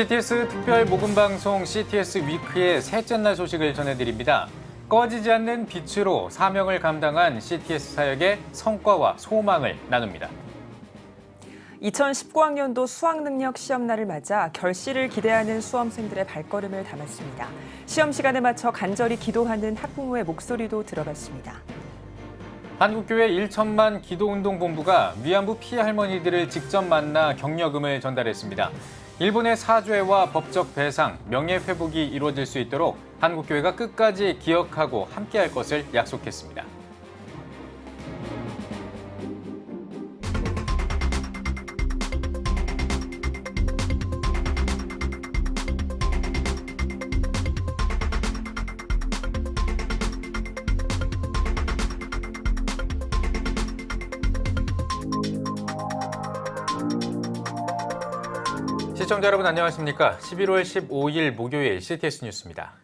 CTS 특별 모금방송 CTS 위크의 셋째 날 소식을 전해드립니다. 꺼지지 않는 빛으로 사명을 감당한 CTS 사역의 성과와 소망을 나눕니다. 2019학년도 수학능력 시험날을 맞아 결실을 기대하는 수험생들의 발걸음을 담았습니다. 시험 시간에 맞춰 간절히 기도하는 학부모의 목소리도 들어봤습니다. 한국교회 1천만 기도운동본부가 위안부 피해 할머니들을 직접 만나 격려금을 전달했습니다. 일본의 사죄와 법적 배상, 명예회복이 이루어질 수 있도록 한국교회가 끝까지 기억하고 함께할 것을 약속했습니다. 시청자 여러분 안녕하십니까? 11월 15일 목요일 CTS 뉴스입니다.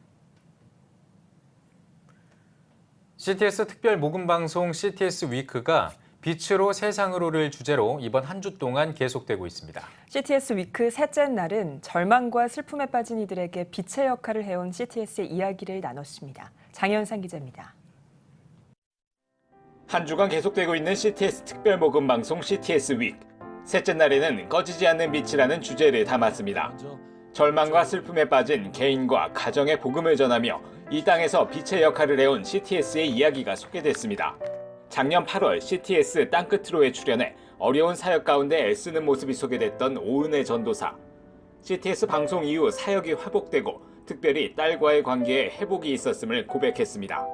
CTS 특별 모금방송 CTS 위크가 빛으로 세상으로를 주제로 이번 한 주 동안 계속되고 있습니다. CTS 위크 셋째 날은 절망과 슬픔에 빠진 이들에게 빛의 역할을 해온 CTS의 이야기를 나눴습니다. 장현상 기자입니다. 한 주간 계속되고 있는 CTS 특별 모금방송 CTS 위크. 셋째 날에는 꺼지지 않는 빛이라는 주제를 담았습니다. 절망과 슬픔에 빠진 개인과 가정의 복음을 전하며 이 땅에서 빛의 역할을 해온 CTS의 이야기가 소개됐습니다. 작년 8월 CTS 땅끝으로에 출연해 어려운 사역 가운데 애쓰는 모습이 소개됐던 오은혜 전도사. CTS 방송 이후 사역이 회복되고 특별히 딸과의 관계에 회복이 있었음을 고백했습니다.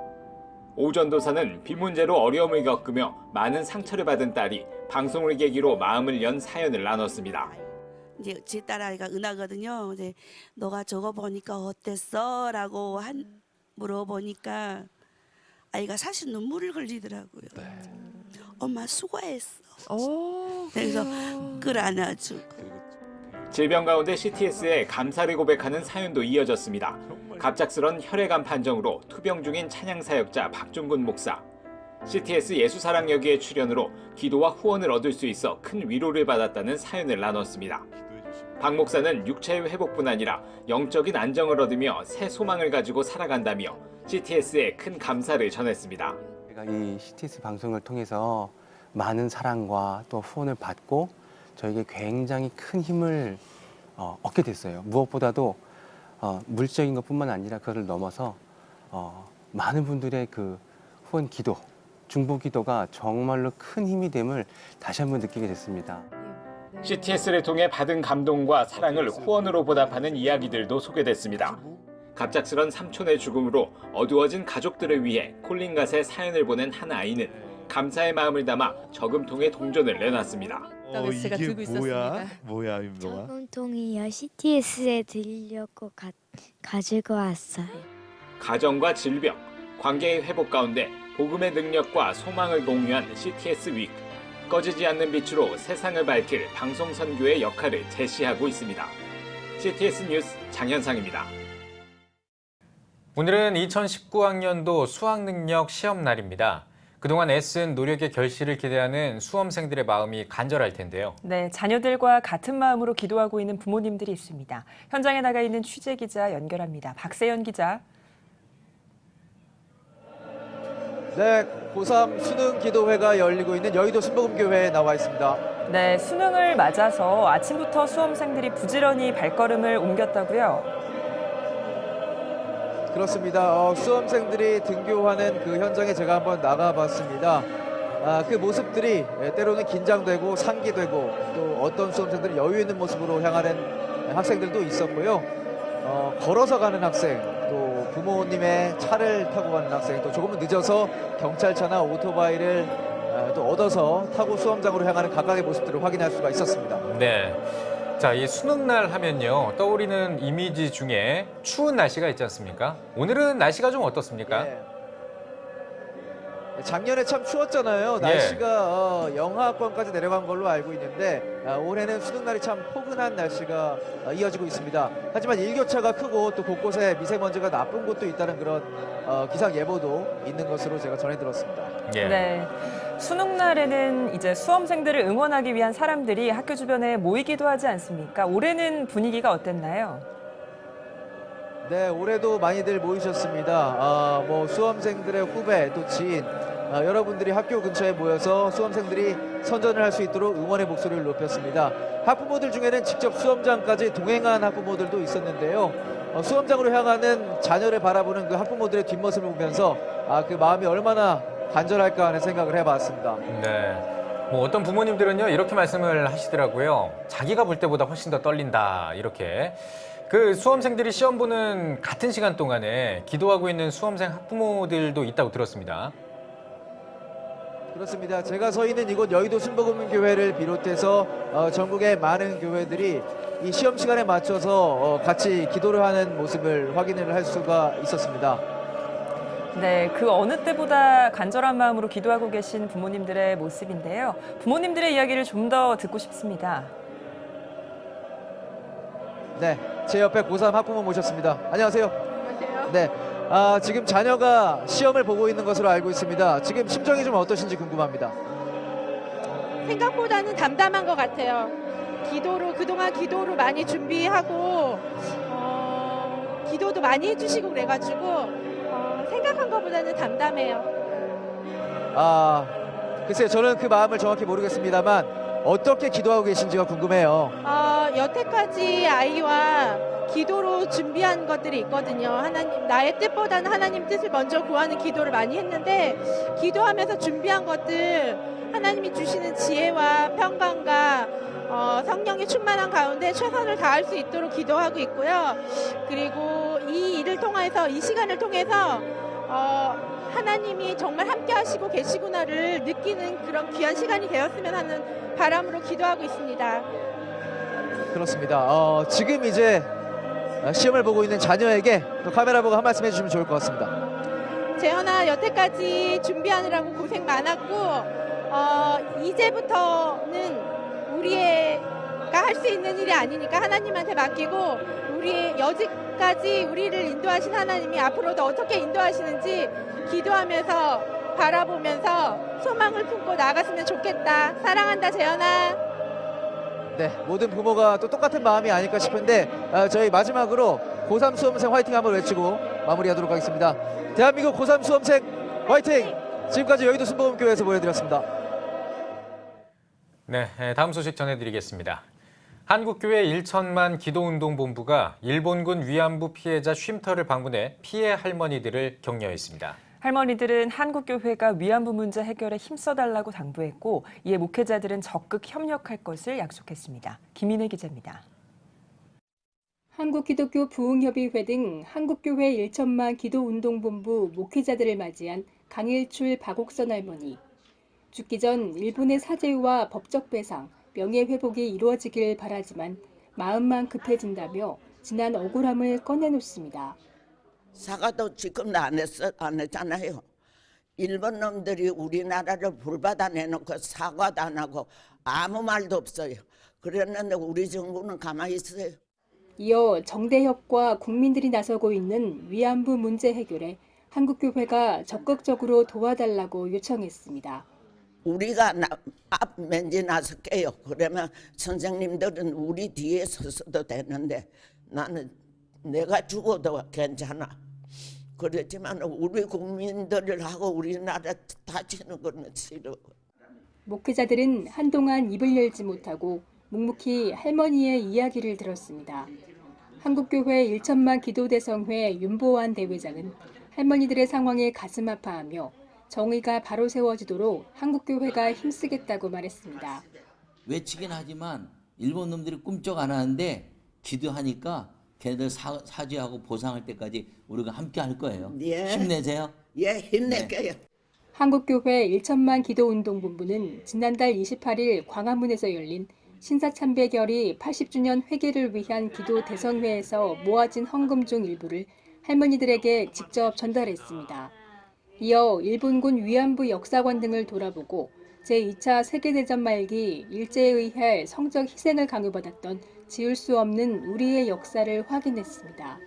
오 전도사는 비 문제로 어려움을 겪으며 많은 상처를 받은 딸이 방송을 계기로 마음을 연 사연을 나눴습니다. 이제 제 딸아이가 은하거든요. 이제 너가 저거 보니까 어땠어? 라고 물어보니까 아이가 사실 눈물을 흘리더라고요. 엄마 수고했어. 그래서 끌어안아주고. 질병 가운데 CTS에 감사를 고백하는 사연도 이어졌습니다. 갑작스런 혈액암 판정으로 투병 중인 찬양사역자 박종근 목사. CTS 예수사랑여기의 출연으로 기도와 후원을 얻을 수 있어 큰 위로를 받았다는 사연을 나눴습니다. 박 목사는 육체의 회복뿐 아니라 영적인 안정을 얻으며 새 소망을 가지고 살아간다며 CTS에 큰 감사를 전했습니다. 제가 이 CTS 방송을 통해서 많은 사랑과 또 후원을 받고 저에게 굉장히 큰 힘을 얻게 됐어요. 무엇보다도 물질적인 것뿐만 아니라 그것을 넘어서 많은 분들의 그 후원 기도, 중보 기도가 정말로 큰 힘이 됨을 다시 한번 느끼게 됐습니다. CTS를 통해 받은 감동과 사랑을 후원으로 보답하는 이야기들도 소개됐습니다. 갑작스런 삼촌의 죽음으로 어두워진 가족들을 위해 콜린갓에 사연을 보낸 한 아이는 감사의 마음을 담아 저금통에 동전을 내놨습니다. 이게 뭐야 임동아? 저금통이요. CTS에 드리려고 가지고 왔어요. 가정과 질병, 관계의 회복 가운데 복음의 능력과 소망을 공유한 CTS 위크. 꺼지지 않는 빛으로 세상을 밝힐 방송 선교의 역할을 제시하고 있습니다. CTS 뉴스 장현상입니다. 오늘은 2019학년도 수학능력 시험날입니다. 그동안 애쓴 노력의 결실을 기대하는 수험생들의 마음이 간절할 텐데요. 네, 자녀들과 같은 마음으로 기도하고 있는 부모님들이 있습니다. 현장에 나가 있는 취재기자 연결합니다. 박세연 기자. 네, 고3 수능 기도회가 열리고 있는 여의도 순복음교회에 나와 있습니다. 네, 수능을 맞아서 아침부터 수험생들이 부지런히 발걸음을 옮겼다고요? 그렇습니다. 수험생들이 등교하는 그 현장에 제가 한번 나가봤습니다. 그 모습들이 때로는 긴장되고 상기되고 또 어떤 수험생들은 여유 있는 모습으로 향하는 학생들도 있었고요. 걸어서 가는 학생, 또 부모님의 차를 타고 가는 학생, 또 조금은 늦어서 경찰차나 오토바이를 또 얻어서 타고 수험장으로 향하는 각각의 모습들을 확인할 수가 있었습니다. 네. 자, 이 수능날 하면요. 떠오르는 이미지 중에 추운 날씨가 있지 않습니까? 오늘은 날씨가 좀 어떻습니까? 예. 작년에 참 추웠잖아요. 날씨가 영하권까지 내려간 걸로 알고 있는데 올해는 수능날이 참 포근한 날씨가 이어지고 있습니다. 하지만 일교차가 크고 또 곳곳에 미세먼지가 나쁜 곳도 있다는 그런 기상 예보도 있는 것으로 제가 전해 들었습니다. 예. 네. 수능 날에는 이제 수험생들을 응원하기 위한 사람들이 학교 주변에 모이기도 하지 않습니까? 올해는 분위기가 어땠나요? 네, 올해도 많이들 모이셨습니다. 수험생들의 후배 또 지인 여러분들이 학교 근처에 모여서 수험생들이 선전을 할 수 있도록 응원의 목소리를 높였습니다. 학부모들 중에는 직접 수험장까지 동행한 학부모들도 있었는데요. 수험장으로 향하는 자녀를 바라보는 그 학부모들의 뒷모습을 보면서 그 마음이 얼마나 간절할까 하는 생각을 해봤습니다. 네. 뭐 어떤 부모님들은요, 이렇게 말씀을 하시더라고요. 자기가 볼 때보다 훨씬 더 떨린다, 이렇게. 그 수험생들이 시험 보는 같은 시간 동안에 기도하고 있는 수험생 학부모들도 있다고 들었습니다. 그렇습니다. 제가 서 있는 이곳 여의도 순복음교회를 비롯해서 전국의 많은 교회들이 이 시험 시간에 맞춰서 같이 기도를 하는 모습을 확인을 할 수가 있었습니다. 네, 그 어느 때보다 간절한 마음으로 기도하고 계신 부모님들의 모습인데요. 부모님들의 이야기를 좀 더 듣고 싶습니다. 네, 제 옆에 고3 학부모 모셨습니다. 안녕하세요. 안녕하세요. 네, 지금 자녀가 시험을 보고 있는 것으로 알고 있습니다. 지금 심정이 좀 어떠신지 궁금합니다. 생각보다는 담담한 것 같아요. 그동안 기도로 많이 준비하고 기도도 많이 해주시고 그래가지고 생각한 것보다는 담담해요. 글쎄요, 저는 그 마음을 정확히 모르겠습니다만 어떻게 기도하고 계신지가 궁금해요. 여태까지 아이와 기도로 준비한 것들이 있거든요. 하나님, 나의 뜻보다는 하나님 뜻을 먼저 구하는 기도를 많이 했는데 기도하면서 준비한 것들 하나님이 주시는 지혜와 평강과 성령의 충만한 가운데 최선을 다할 수 있도록 기도하고 있고요. 그리고 이 일을 통해서 이 시간을 통해서 하나님이 정말 함께 하시고 계시구나를 느끼는 그런 귀한 시간이 되었으면 하는 바람으로 기도하고 있습니다. 그렇습니다. 지금 이제 시험을 보고 있는 자녀에게 또 카메라 보고 한 말씀 해주시면 좋을 것 같습니다. 재현아, 여태까지 준비하느라고 고생 많았고 이제부터는 우리가 할 수 있는 일이 아니니까 하나님한테 맡기고 여지까지 우리를 인도하신 하나님이 앞으로도 어떻게 인도하시는지 기도하면서 바라보면서 소망을 품고 나아갔으면 좋겠다. 사랑한다, 재현아. 네, 모든 부모가 또 똑같은 마음이 아닐까 싶은데 저희 마지막으로 고3 수험생 화이팅 한번 외치고 마무리하도록 하겠습니다. 대한민국 고3 수험생 화이팅! 지금까지 여의도 순복음교회에서 보여드렸습니다. 네, 다음 소식 전해드리겠습니다. 한국교회 1천만 기도운동본부가 일본군 위안부 피해자 쉼터를 방문해 피해 할머니들을 격려했습니다. 할머니들은 한국교회가 위안부 문제 해결에 힘써달라고 당부했고 이에 목회자들은 적극 협력할 것을 약속했습니다. 김인혜 기자입니다. 한국기독교 부흥협의회 등 한국교회 1천만 기도운동본부 목회자들을 맞이한 강일출 박옥선 할머니. 죽기 전 일본의 사죄와 법적 배상, 명예회복이 이루어지길 바라지만 마음만 급해진다며 지난 억울함을 꺼내놓습니다. 사과도 지금도 안 했잖아요. 일본 놈들이 우리나라를 불받아 내놓고 사과도 안 하고 아무 말도 없어요. 그랬는데 우리 정부는 가만히 있어요. 이어 정대협과 국민들이 나서고 있는 위안부 문제 해결에 한국교회가 적극적으로 도와달라고 요청했습니다. 우리가 앞 맨지 나설게요. 그러면 선생님들은 우리 뒤에 서서도 되는데 나는 내가 죽어도 괜찮아. 그렇지만 우리 국민들을 하고 우리나라 다치는 건 싫어. 목회자들은 한동안 입을 열지 못하고 묵묵히 할머니의 이야기를 들었습니다. 한국교회 1천만 기도대성회 윤보환 대회장은 할머니들의 상황에 가슴 아파하며 정의가 바로 세워지도록 한국교회가 힘쓰겠다고 말했습니다. 외치긴 하지만 일본 놈들이 꿈쩍 안 하는데 기도하니까 걔네들 사죄하고 보상할 때까지 우리가 함께 할 거예요. 예. 힘내세요. 예, 힘낼게요. 네. 한국교회 1천만 기도운동본부는 지난달 28일 광화문에서 열린 신사참배결의 80주년 회계를 위한 기도 대성회에서 모아진 헌금 중 일부를 할머니들에게 직접 전달했습니다. 이어 일본군 위안부 역사관 등을 돌아보고 제2차 세계대전 말기 일제에 의해 성적 희생을 강요받았던 지울 수 없는 우리의 역사를 확인했습니다.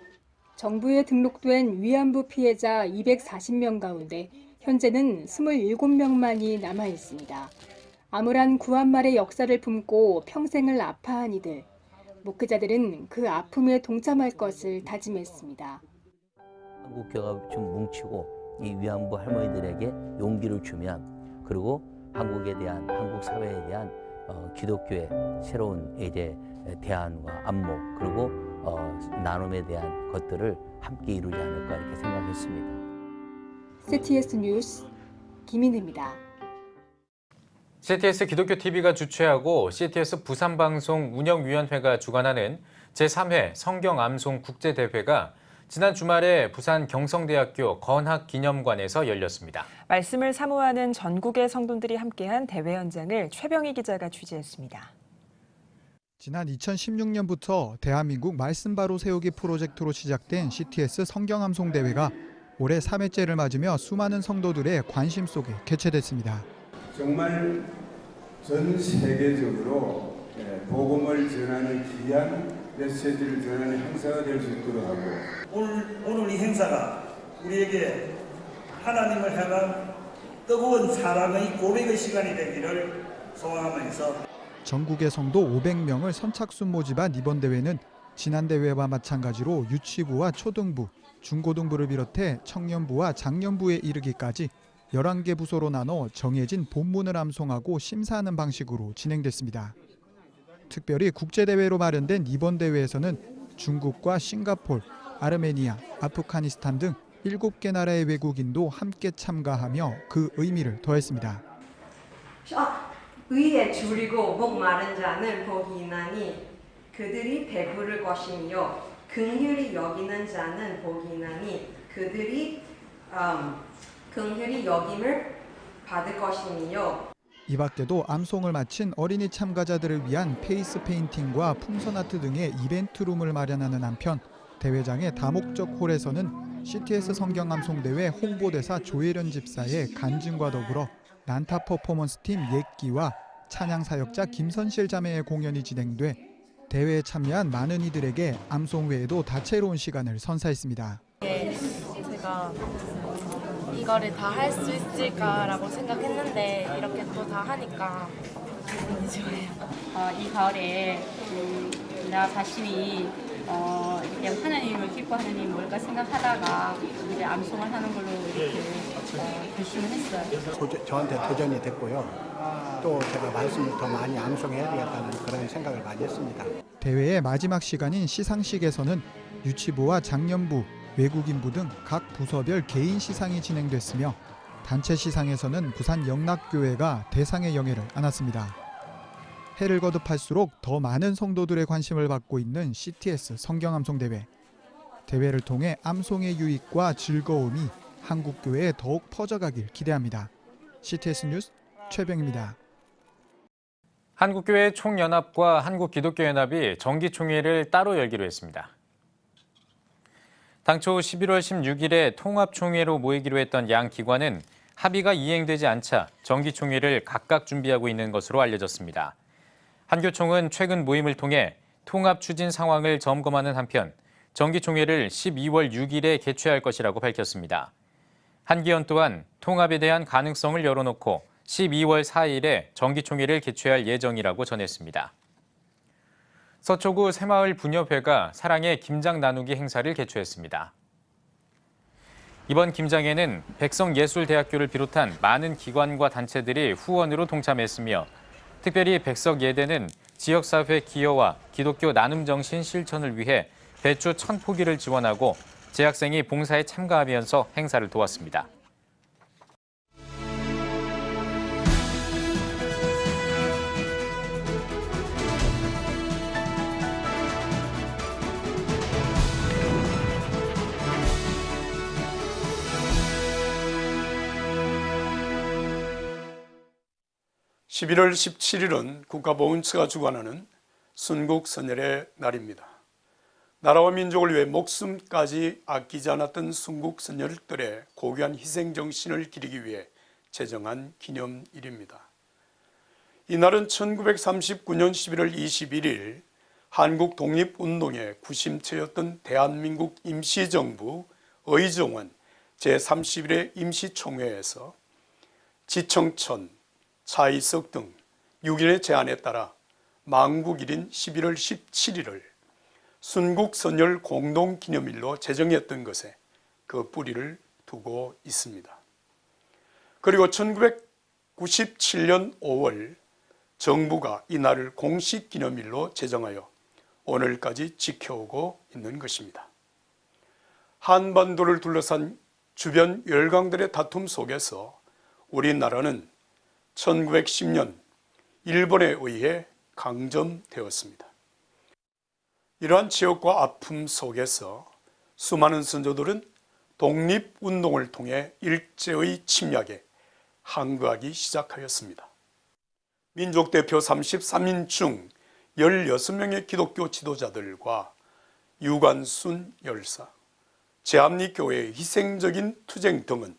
정부에 등록된 위안부 피해자 240명 가운데 현재는 27명만이 남아 있습니다. 암울한 구한말의 역사를 품고 평생을 아파한 이들. 목회자들은 그 아픔에 동참할 것을 다짐했습니다. 한국교회가 좀 뭉치고 이 위안부 할머니들에게 용기를 주면, 그리고 한국에 대한, 한국 사회에 대한 기독교의 새로운 이제 대안과 안목, 그리고 나눔에 대한 것들을 함께 이루지 않을까 이렇게 생각했습니다. CTS 뉴스 김인혜입니다. CTS 기독교 TV가 주최하고 CTS 부산방송 운영위원회가 주관하는 제3회 성경암송 국제대회가 지난 주말에 부산 경성대학교 건학기념관에서 열렸습니다. 말씀을 사모하는 전국의 성도들이 함께한 대회 현장을 최병희 기자가 취재했습니다. 지난 2016년부터 대한민국 말씀 바로 세우기 프로젝트로 시작된 CTS 성경암송 대회가 올해 3회째를 맞으며 수많은 성도들의 관심 속에 개최됐습니다. 정말 전 세계적으로 복음을 전하는 귀한 메시지를 전하는 행사가 될 수 있도록 하고, 오늘 이 행사가 우리에게 하나님을 향한 뜨거운 사랑의 고백의 시간이 되기를 소원하면서 전국의 성도 500명을 선착순 모집한 이번 대회는 지난 대회와 마찬가지로 유치부와 초등부, 중고등부를 비롯해 청년부와 장년부에 이르기까지 11개 부서로 나눠 정해진 본문을 암송하고 심사하는 방식으로 진행됐습니다. 특별히 국제대회로 마련된 이번 대회에서는 중국과 싱가포르, 아르메니아, 아프가니스탄 등 7개 나라의 외국인도 함께 참가하며 그 의미를 더했습니다. 의에 줄이고 목마른 자는 복이 있나니 그들이 배부를 것이며 긍휼히 여기는 자는 복이 있나니 그들이 긍휼히 여김을 받을 것이며. 이 밖에도 암송을 마친 어린이 참가자들을 위한 페이스 페인팅과 풍선 아트 등의 이벤트룸을 마련하는 한편 대회장의 다목적 홀에서는 CTS 성경암송대회 홍보대사 조혜련 집사의 간증과 더불어 난타 퍼포먼스팀 옛기와 찬양사역자 김선실 자매의 공연이 진행돼 대회에 참여한 많은 이들에게 암송 외에도 다채로운 시간을 선사했습니다. 제가 이거를 다 할 수 있을까라고 생각했는데 이렇게 또 다 하니까 기분이 좋아요. 이 가을에 나 자신이 이렇게 하나님을 기뻐하는 뭘까 생각하다가 이제 암송을 하는 걸로 이렇게 결심을 했어요. 저한테 도전이 됐고요. 또 제가 말씀을 더 많이 암송해야 되겠다는 그런 생각을 많이 했습니다. 대회의 마지막 시간인 시상식에서는 유치부와 장년부, 외국인부 등 각 부서별 개인 시상이 진행됐으며 단체 시상에서는 부산 영락교회가 대상의 영예를 안았습니다. 해를 거듭할수록 더 많은 성도들의 관심을 받고 있는 CTS 성경암송대회. 대회를 통해 암송의 유익과 즐거움이 한국교회에 더욱 퍼져가길 기대합니다. CTS 뉴스 최병입니다. 한국교회 총연합과 한국기독교연합이 정기총회를 따로 열기로 했습니다. 당초 11월 16일에 통합총회로 모이기로 했던 양 기관은 합의가 이행되지 않자 정기총회를 각각 준비하고 있는 것으로 알려졌습니다. 한교총은 최근 모임을 통해 통합 추진 상황을 점검하는 한편 정기총회를 12월 6일에 개최할 것이라고 밝혔습니다. 한기연 또한 통합에 대한 가능성을 열어놓고 12월 4일에 정기총회를 개최할 예정이라고 전했습니다. 서초구 새마을 분협회가 사랑의 김장 나누기 행사를 개최했습니다. 이번 김장에는 백석예술대학교를 비롯한 많은 기관과 단체들이 후원으로 동참했으며 특별히 백석예대는 지역사회 기여와 기독교 나눔정신 실천을 위해 배추 1000포기를 지원하고 재학생이 봉사에 참가하면서 행사를 도왔습니다. (11월 17일은) 국가보훈처가 주관하는 순국선열의 날입니다. 나라와 민족을 위해 목숨까지 아끼지 않았던 순국선열들의 고귀한 희생정신을 기리기 위해 제정한 기념일입니다. 이날은 1939년 11월 21일 한국 독립운동의 구심체였던 대한민국 임시정부 의정원 제31회 임시총회에서 지청천, 차이석 등 6인의 제안에 따라 만국일인 11월 17일을 순국선열 공동기념일로 제정했던 것에 그 뿌리를 두고 있습니다. 그리고 1997년 5월 정부가 이날을 공식 기념일로 제정하여 오늘까지 지켜오고 있는 것입니다. 한반도를 둘러싼 주변 열강들의 다툼 속에서 우리나라는 1910년 일본에 의해 강점되었습니다. 이러한 지역과 아픔 속에서 수많은 선조들은 독립운동을 통해 일제의 침략에 항거하기 시작하였습니다. 민족대표 33인 중 16명의 기독교 지도자들과 유관순 열사, 제합리교회의 희생적인 투쟁 등은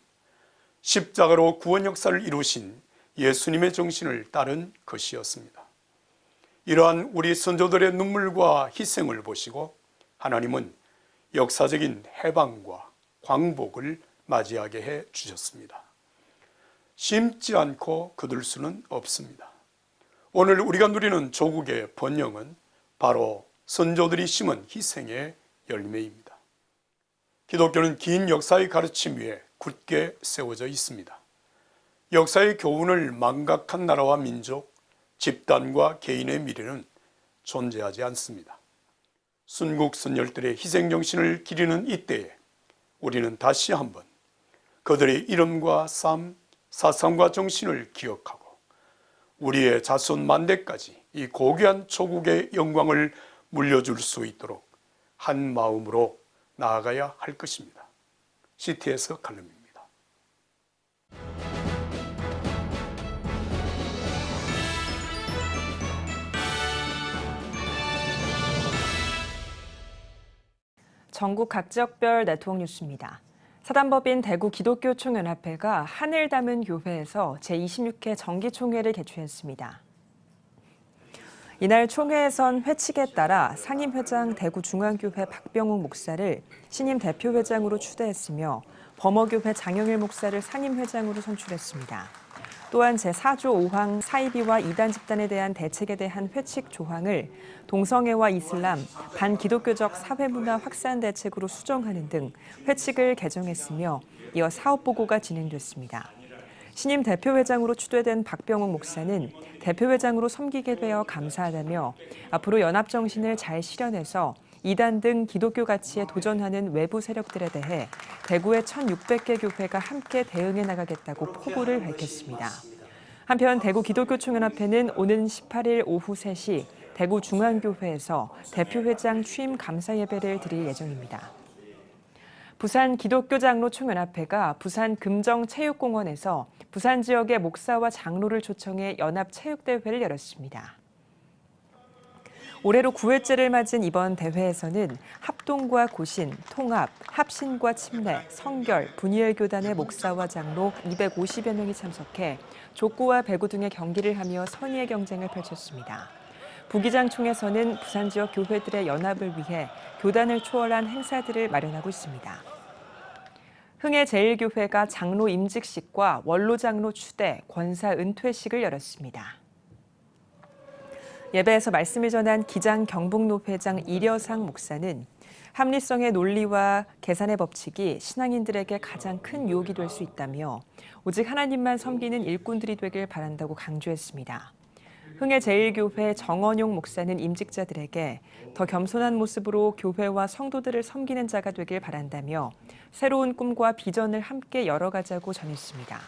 십자가로 구원 역사를 이루신 예수님의 정신을 따른 것이었습니다. 이러한 우리 선조들의 눈물과 희생을 보시고 하나님은 역사적인 해방과 광복을 맞이하게 해 주셨습니다. 심지 않고 거둘 수는 없습니다. 오늘 우리가 누리는 조국의 번영은 바로 선조들이 심은 희생의 열매입니다. 기독교는 긴 역사의 가르침 위에 굳게 세워져 있습니다. 역사의 교훈을 망각한 나라와 민족, 집단과 개인의 미래는 존재하지 않습니다. 순국선열들의 희생정신을 기리는 이때에 우리는 다시 한번 그들의 이름과 삶, 사상과 정신을 기억하고 우리의 자손 만대까지 이 고귀한 조국의 영광을 물려줄 수 있도록 한 마음으로 나아가야 할 것입니다. CTS 칼럼입니다. 전국 각 지역별 네트워크 뉴스입니다. 사단법인 대구기독교총연합회가 한을 담은 교회에서 제26회 정기총회를 개최했습니다. 이날 총회에선 회칙에 따라 상임회장 대구중앙교회 박병욱 목사를 신임 대표회장으로 추대했으며 범어교회 장영일 목사를 상임회장으로 선출했습니다. 또한 제4조 5항 사이비와 이단 집단에 대한 대책에 대한 회칙 조항을 동성애와 이슬람, 반기독교적 사회문화 확산 대책으로 수정하는 등 회칙을 개정했으며 이어 사업보고가 진행됐습니다. 신임 대표회장으로 추대된 박병욱 목사는 대표회장으로 섬기게 되어 감사하다며 앞으로 연합정신을 잘 실현해서 이단 등 기독교 가치에 도전하는 외부 세력들에 대해 대구의 1,600개 교회가 함께 대응해 나가겠다고 포부를 밝혔습니다. 한편 대구기독교총연합회는 오는 18일 오후 3시 대구중앙교회에서 대표회장 취임 감사 예배를 드릴 예정입니다. 부산 기독교장로총연합회가 부산 금정체육공원에서 부산 지역의 목사와 장로를 초청해 연합체육대회를 열었습니다. 올해로 9회째를 맞은 이번 대회에서는 합동과 고신, 통합, 합신과 침례, 성결, 분이엘교단의 목사와 장로 250여 명이 참석해 족구와 배구 등의 경기를 하며 선의의 경쟁을 펼쳤습니다. 부기장총에서는 부산 지역 교회들의 연합을 위해 교단을 초월한 행사들을 마련하고 있습니다. 흥해제일교회가 장로 임직식과 원로장로 추대, 권사 은퇴식을 열었습니다. 예배에서 말씀을 전한 기장 경북노회장 이려상 목사는 합리성의 논리와 계산의 법칙이 신앙인들에게 가장 큰 유혹이 될 수 있다며 오직 하나님만 섬기는 일꾼들이 되길 바란다고 강조했습니다. 흥해제일교회 정원용 목사는 임직자들에게 더 겸손한 모습으로 교회와 성도들을 섬기는 자가 되길 바란다며 새로운 꿈과 비전을 함께 열어가자고 전했습니다.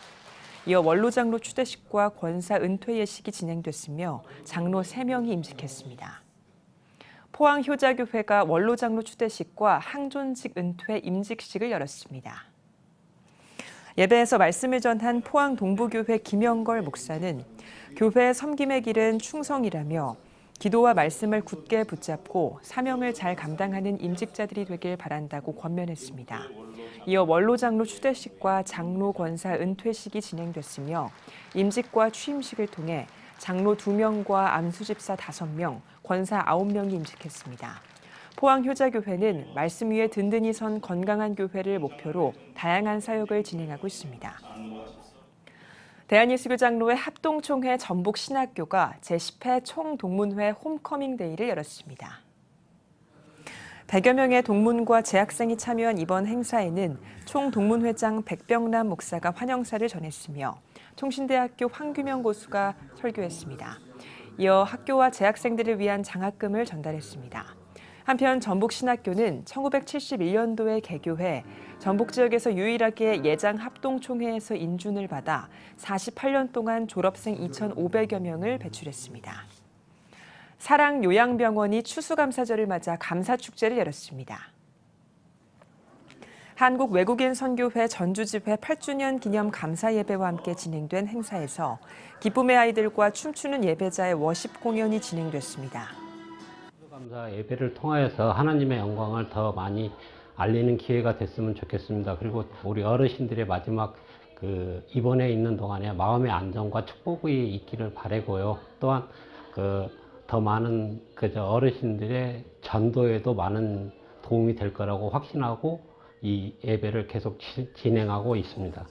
이어 원로장로 추대식과 권사 은퇴 예식이 진행됐으며 장로 3명이 임직했습니다. 포항효자교회가 원로장로 추대식과 항존직 은퇴 임직식을 열었습니다. 예배에서 말씀을 전한 포항동부교회 김영걸 목사는 교회의 섬김의 길은 충성이라며 기도와 말씀을 굳게 붙잡고 사명을 잘 감당하는 임직자들이 되길 바란다고 권면했습니다. 이어 원로장로 추대식과 장로 권사 은퇴식이 진행됐으며 임직과 취임식을 통해 장로 2명과 안수집사 5명, 권사 9명이 임직했습니다. 포항효자교회는 말씀 위에 든든히 선 건강한 교회를 목표로 다양한 사역을 진행하고 있습니다. 대한예수교장로회 합동총회 전북신학교가 제10회 총동문회 홈커밍데이를 열었습니다. 100여 명의 동문과 재학생이 참여한 이번 행사에는 총동문회장 백병남 목사가 환영사를 전했으며 통신대학교 황규명 교수가 설교했습니다. 이어 학교와 재학생들을 위한 장학금을 전달했습니다. 한편 전북신학교는 1971년도에 개교해 전북 지역에서 유일하게 예장 합동총회에서 인준을 받아 48년 동안 졸업생 2,500여 명을 배출했습니다. 사랑요양병원이 추수감사절을 맞아 감사축제를 열었습니다. 한국외국인선교회 전주집회 8주년 기념 감사예배와 함께 진행된 행사에서 기쁨의 아이들과 춤추는 예배자의 워십 공연이 진행됐습니다. 감사 예배를 통하여서 하나님의 영광을 더 많이 알리는 기회가 됐으면 좋겠습니다. 그리고 우리 어르신들의 마지막 입원해 있는 동안에 마음의 안정과 축복이 있기를 바라고요. 또한 더 많은 어르신들의 전도에도 많은 도움이 될 거라고 확신하고 이 예배를 계속 진행하고 있습니다.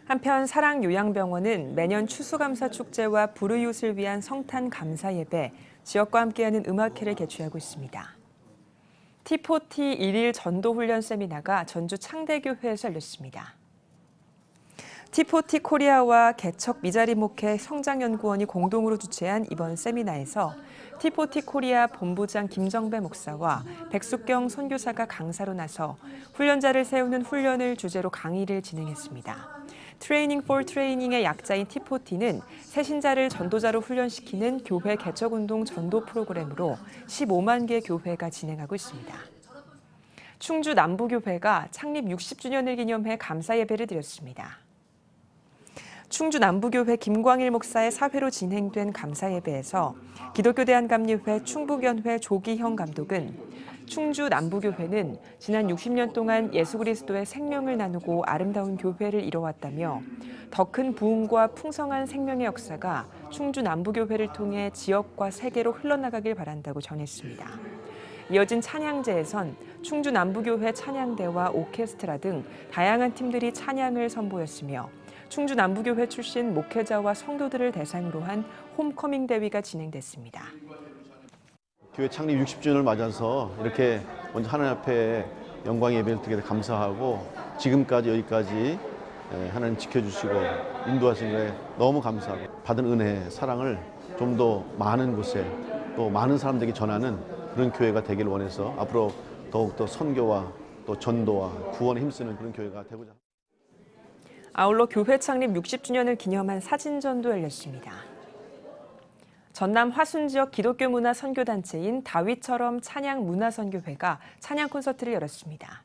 한편 사랑요양병원은 매년 추수감사 축제와 불우이웃을 위한 성탄 감사 예배, 지역과 함께하는 음악회를 개최하고 있습니다. T40 1일 전도훈련 세미나가 전주 창대교회에서 열렸습니다. T40 코리아와 개척 미자리 목회 성장연구원이 공동으로 주최한 이번 세미나에서 T40 코리아 본부장 김정배 목사와 백숙경 선교사가 강사로 나서 훈련자를 세우는 훈련을 주제로 강의를 진행했습니다. 트레이닝 for 트레이닝의 약자인 T40는 새신자를 전도자로 훈련시키는 교회 개척운동 전도 프로그램으로 15만 개 교회가 진행하고 있습니다. 충주 남부교회가 창립 60주년을 기념해 감사예배를 드렸습니다. 충주 남부교회 김광일 목사의 사회로 진행된 감사예배에서 기독교 대한감리회 충북연회 조기형 감독은 충주 남부교회는 지난 60년 동안 예수 그리스도의 생명을 나누고 아름다운 교회를 이뤄왔다며 더 큰 부흥과 풍성한 생명의 역사가 충주 남부교회를 통해 지역과 세계로 흘러나가길 바란다고 전했습니다. 이어진 찬양제에선 충주 남부교회 찬양대와 오케스트라 등 다양한 팀들이 찬양을 선보였으며 충주 남부교회 출신 목회자와 성도들을 대상으로 한 홈커밍 대회가 진행됐습니다. 교회 창립 60주년을 맞아서 이렇게 먼저 하나님 앞에 영광 예배를 드리게 감사하고 지금까지 여기까지 하나님 지켜주시고 인도하신 거에 너무 감사하고 받은 은혜, 사랑을 좀 더 많은 곳에 또 많은 사람들에게 전하는 그런 교회가 되기를 원해서 앞으로 더욱더 선교와 또 전도와 구원에 힘쓰는 그런 교회가 되고자 합니다. 아울러 교회 창립 60주년을 기념한 사진전도 열렸습니다. 전남 화순 지역 기독교 문화 선교단체인 다윗처럼 찬양 문화선교회가 찬양 콘서트를 열었습니다.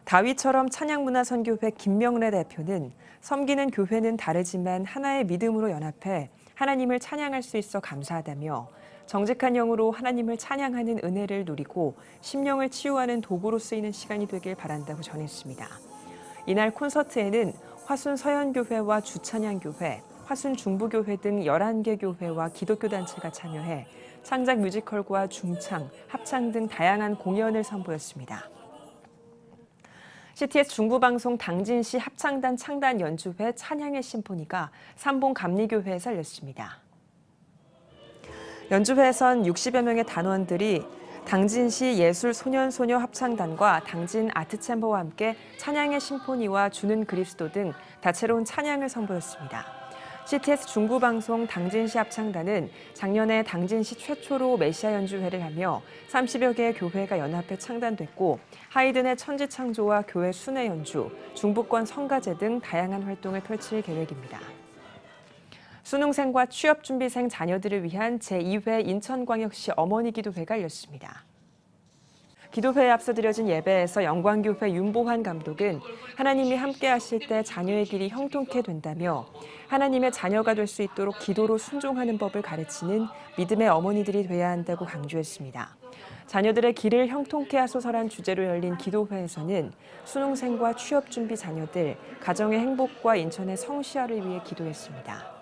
다윗처럼 찬양 문화선교회 김명래 대표는 섬기는 교회는 다르지만 하나의 믿음으로 연합해 하나님을 찬양할 수 있어 감사하다며 정직한 영으로 하나님을 찬양하는 은혜를 누리고 심령을 치유하는 도구로 쓰이는 시간이 되길 바란다고 전했습니다. 이날 콘서트에는 화순 서현교회와 주찬양교회, 화순 중부교회 등 11개 교회와 기독교 단체가 참여해 창작 뮤지컬과 중창, 합창 등 다양한 공연을 선보였습니다. CTS 중부방송 당진시 합창단 창단 연주회 찬양의 심포니가 삼봉 감리교회에서 열렸습니다. 연주회에선 60여 명의 단원들이 당진시 예술소년소녀 합창단과 당진 아트챔버와 함께 찬양의 심포니와 주는 그리스도 등 다채로운 찬양을 선보였습니다. CTS 중부방송 당진시 합창단은 작년에 당진시 최초로 메시아 연주회를 하며 30여 개의 교회가 연합해 창단됐고 하이든의 천지창조와 교회 순회 연주, 중부권 성가제 등 다양한 활동을 펼칠 계획입니다. 수능생과 취업준비생 자녀들을 위한 제2회 인천광역시 어머니 기도회가 열렸습니다. 기도회에 앞서 드려진 예배에서 영광교회 윤보환 감독은 하나님이 함께 하실 때 자녀의 길이 형통케 된다며 하나님의 자녀가 될 수 있도록 기도로 순종하는 법을 가르치는 믿음의 어머니들이 돼야 한다고 강조했습니다. 자녀들의 길을 형통케 하소서란 주제로 열린 기도회에서는 수능생과 취업준비 자녀들, 가정의 행복과 인천의 성시화를 위해 기도했습니다.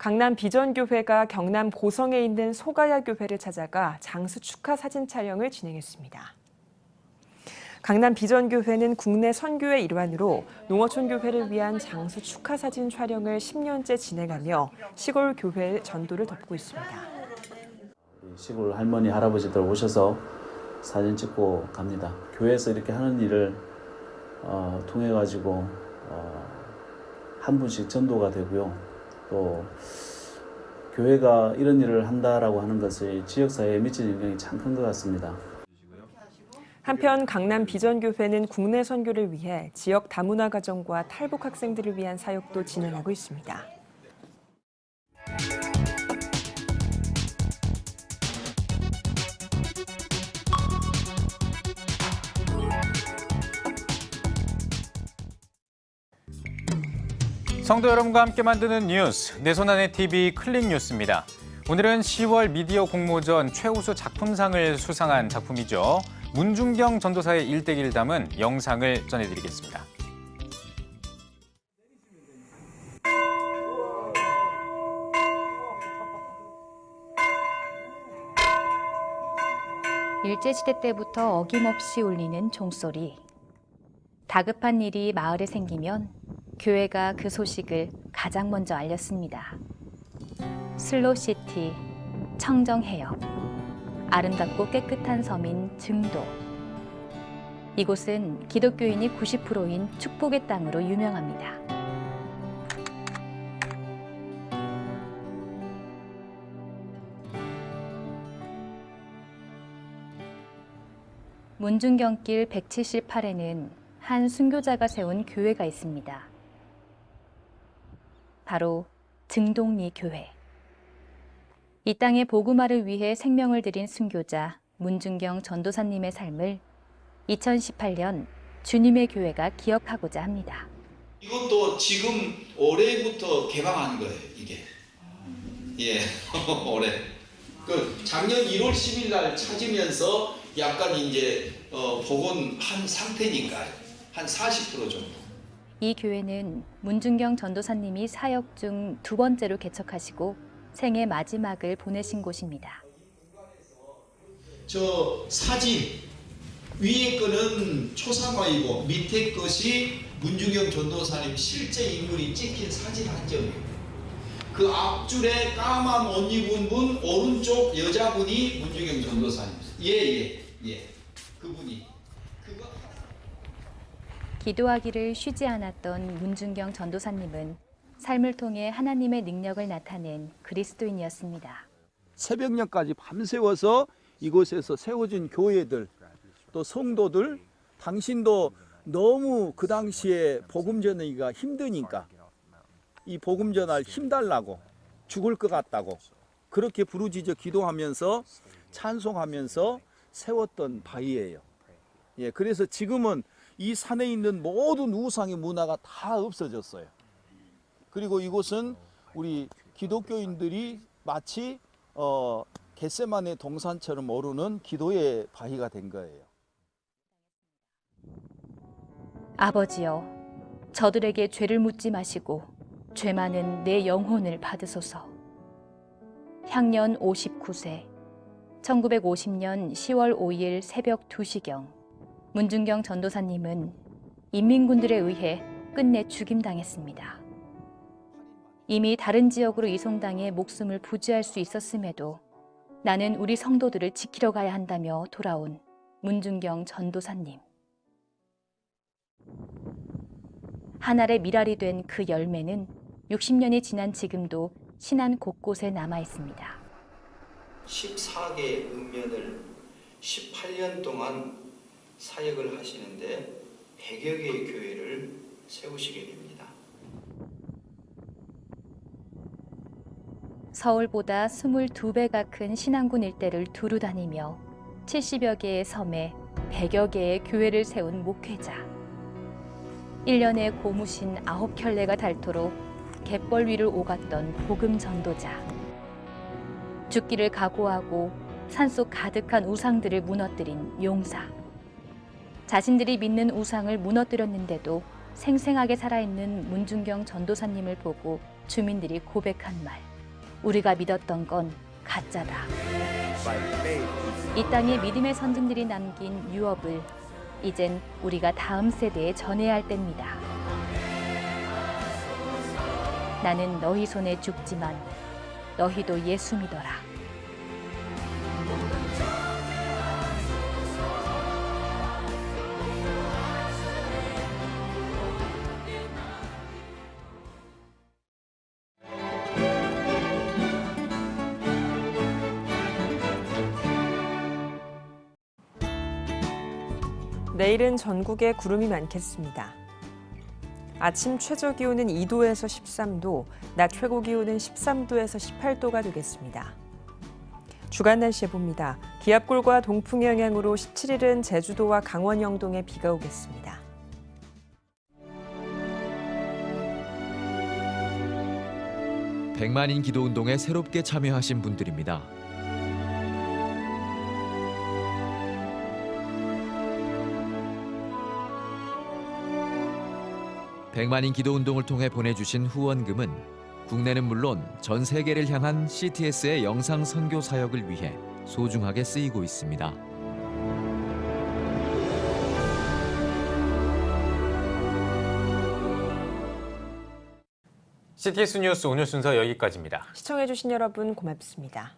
강남 비전교회가 경남 고성에 있는 소가야 교회를 찾아가 장수 축하 사진 촬영을 진행했습니다. 강남 비전교회는 국내 선교의 일환으로 농어촌 교회를 위한 장수 축하 사진 촬영을 10년째 진행하며 시골 교회 전도를 돕고 있습니다. 시골 할머니, 할아버지들 오셔서 사진 찍고 갑니다. 교회에서 이렇게 하는 일을 통해 가지고 한 분씩 전도가 되고요. 또 교회가 이런 일을 한다라고 하는 것이 지역사회에 미치는 영향이 참 큰 것 같습니다. 한편 강남 비전교회는 국내 선교를 위해 지역 다문화 가정과 탈북 학생들을 위한 사역도 진행하고 있습니다. 성도 여러분과 함께 만드는 뉴스, 내 손 안의 TV 클릭 뉴스입니다. 오늘은 10월 미디어 공모전 최우수 작품상을 수상한 작품이죠. 문중경 전도사의 일대기를 담은 영상을 전해드리겠습니다. 일제시대 때부터 어김없이 울리는 종소리. 다급한 일이 마을에 생기면 교회가 그 소식을 가장 먼저 알렸습니다. 슬로시티, 청정해역, 아름답고 깨끗한 섬인 증도. 이곳은 기독교인이 90%인 축복의 땅으로 유명합니다. 문중경길 178에는 한 순교자가 세운 교회가 있습니다. 바로 증동리 교회. 이 땅의 복음화를 위해 생명을 들인 순교자 문중경 전도사님의 삶을 2018년 주님의 교회가 기억하고자 합니다. 이것도 지금 올해부터 개방한 거예요, 이게. 예, 올해. 그 작년 1월 10일 날 찾으면서 약간 이제 복원한 상태니까 한 40% 정도. 이 교회는 문중경 전도사님이 사역 중 두 번째로 개척하시고 생애 마지막을 보내신 곳입니다. 저 사진 위에 거는 초상화이고 밑에 것이 문중경 전도사님 실제 인물이 찍힌 사진 한 점이에요. 그 앞줄에 까만 옷 입은 분 오른쪽 여자분이 문중경 전도사님. 예. 그분이. 기도하기를 쉬지 않았던 문중경 전도사님은 삶을 통해 하나님의 능력을 나타낸 그리스도인이었습니다. 새벽녘까지 밤새워서 이곳에서 세워진 교회들, 또 성도들, 당신도 너무 그 당시에 복음 전하기가 힘드니까 이 복음 전할 힘 달라고, 죽을 것 같다고 그렇게 부르짖어 기도하면서 찬송하면서 세웠던 바위예요. 예, 그래서 지금은 이 산에 있는 모든 우상의 문화가 다 없어졌어요. 그리고 이곳은 우리 기독교인들이 마치 겟세마네 동산처럼 오르는 기도의 바위가 된 거예요. 아버지여, 저들에게 죄를 묻지 마시고 죄 많은 내 영혼을 받으소서. 향년 59세, 1950년 10월 5일 새벽 2시경 문중경 전도사님은 인민군들에 의해 끝내 죽임당했습니다. 이미 다른 지역으로 이송당해 목숨을 부지할 수 있었음에도 나는 우리 성도들을 지키러 가야 한다며 돌아온 문중경 전도사님. 한 알의 밀알이 된 그 열매는 60년이 지난 지금도 신안 곳곳에 남아 있습니다. 14개의 읍면을 18년 동안 사역을 하시는데 100여 개의 교회를 세우시게 됩니다. 서울보다 22배가 큰 신안군 일대를 두루 다니며 70여 개의 섬에 100여 개의 교회를 세운 목회자. 1년에 고무신 9켤레가 닳도록 갯벌 위를 오갔던 복음 전도자. 죽기를 각오하고 산속 가득한 우상들을 무너뜨린 용사. 자신들이 믿는 우상을 무너뜨렸는데도 생생하게 살아있는 문중경 전도사님을 보고 주민들이 고백한 말. 우리가 믿었던 건 가짜다. 이 땅에 믿음의 선진들이 남긴 유업을 이젠 우리가 다음 세대에 전해야 할 때입니다. 나는 너희 손에 죽지만 너희도 예수 믿어라. 내일은 전국에 구름이 많겠습니다. 아침 최저 기온은 2도에서 13도, 낮 최고 기온은 13도에서 18도가 되겠습니다. 주간 날씨 봅니다. 기압골과 동풍의 영향으로 17일은 제주도와 강원 영동에 비가 오겠습니다. 백만인 기도운동에 새롭게 참여하신 분들입니다. 백만인 기도운동을 통해 보내주신 후원금은 국내는 물론 전 세계를 향한 CTS의 영상 선교 사역을 위해 소중하게 쓰이고 있습니다. CTS 뉴스 오늘 순서 여기까지입니다. 시청해주신 여러분 고맙습니다.